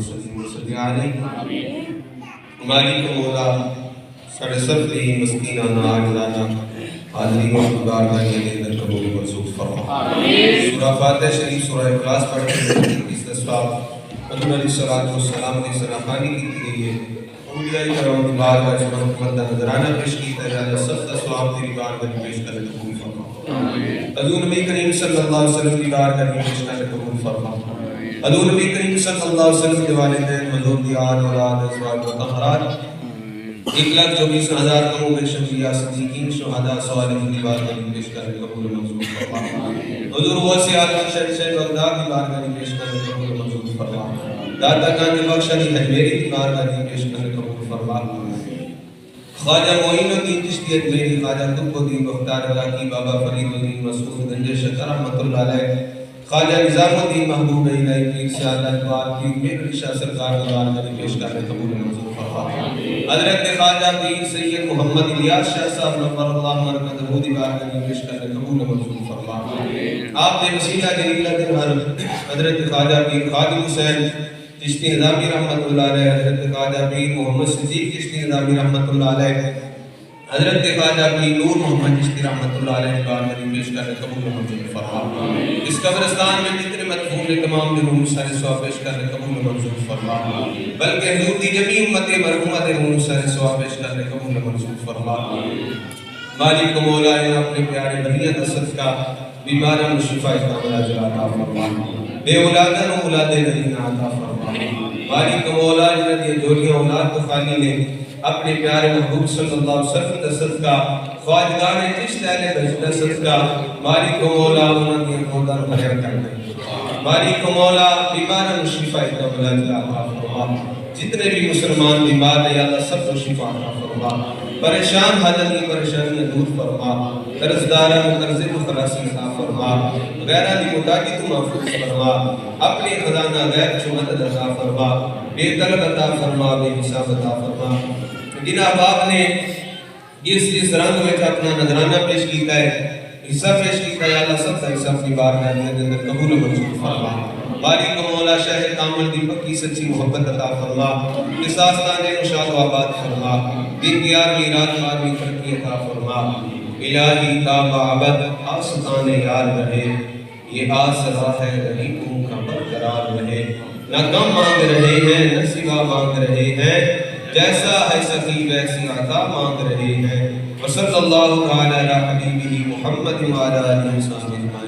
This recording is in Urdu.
وسلم وسلم علیہ مالک مولا ساڑھے سب دی مسکینانہ آجزانہ حاضری و اقتدار کا یہ دن قبول منظور فرما سورہ فاتح شریف سورہ اخلاص پڑھ کے اس تصواب حضور علیہ السلام نے سراخانی کی گئی ہے اولیاء کرام کی بار کا جمع مندہ نظرانہ پیش کی تجالہ سب تصواب تیری بار کا پیش کر قبول فرما حضور نبی کریم صلی اللہ علیہ وسلم کی بار کا پیش کر قبول فرما حضور نبی کریم صلی اللہ علیہ وسلم کے والدین مذہب دیار اولاد ازواج و طہرات 1,24,000 کروڑ شفیع صدیقین شہداء صالحین کی بارگاہ میں پیش کر قبول منظور فرما حضور غوث اعظم شیخ بغداد کی بارگاہ میں پیش کر قبول منظور فرما داتا کامل بخش علی حجویری کی بارگاہ میں پیش کر قبول فرما خواجہ معین الدین چشتی اجمیری خواجہ قطب الدین مختار علاقی بابا فرید الدین مسعود گنج شکر رحمۃ اللہ علیہ خواجہ نظام الدین محبوب الہی پیر سیادہ اقبال پیر میر علی شاہ سرکار کی بارگاہ میں پیش کر قبول منظور فرما حضرت خواجہ پیر سید محمد الیاس شاہ صاحب نور اللہ مرکزہ دی بارگاہ میں پیش کر قبول منظور فرما آپ نے وسیلہ جلیلہ دن حضرت خواجہ پیر خادم حسین چشتی نظامی رحمۃ اللہ علیہ حضرت خواجہ پیر محمد صدیق چشتی نظامی رحمۃ اللہ علیہ حضرت خواجہ پیر نور محمد چشتی رحمۃ اللہ علیہ کی بارگاہ میں پیش کر قبول منظور فرما اس قبرستان میں جتنے مدفون ہیں تمام دنوں سارے ثواب پیش کر قبول منظور فرما بلکہ حضور دی جمیع امت مرحومہ دنوں سارے ثواب پیش کر قبول منظور فرما مالک مولا اپنے پیارے بنیت اسد کا بیماروں کو شفا کاملہ عطا فرما بے اولادن اولاد نبی عطا فرما مالک مولا جنت یہ جوڑیاں اولاد کو خالی نے اپنے پیارے محبوب صلی اللہ علیہ وسلم دست کا خواجگان چشت اہل بیت دست کا مالک مولا انہوں نے خودر بھریا کرنا مالک مولا بیماروں شفا کاملہ عطا فرما جتنے بھی مسلمان بیمار ہیں یا اللہ سب کو شفا عطا فرما پریشان حاجت کی پریشانیاں دور فرما قرضداروں قرض خلاصی عطا فرما غیرہ دی متاقی تو محفوظ فرما اپنی خزانہ غیر چمت عطا فرما بے طلب عطا فرما بے حساب عطا فرما جناب آپ نے اس رنگ میں اپنا نظرانہ پیش کیتا ہے حصہ پیش کیتا ہے اللہ سب کا حصہ اپنی بارگاہ میں اندر قبول منظور فرما باری کو مولا شاہ کامل دی پکی سچی محبت عطا فرما اس آستانے نشاد و آباد فرما دن دیار میراد مارمی ترقی عطا فرما الہی تاب عبد آستان یار رہے یہ آسرا ہے غریبوں کا برقرار رہے نہ کم مانگ رہے ہیں نہ سوا مانگ رہے ہیں جیسا ہے سخی ویسی عطا مانگ رہے ہیں وصلی اللہ تعالی علی حبیبہ محمد وعلی آلہ وصحبہ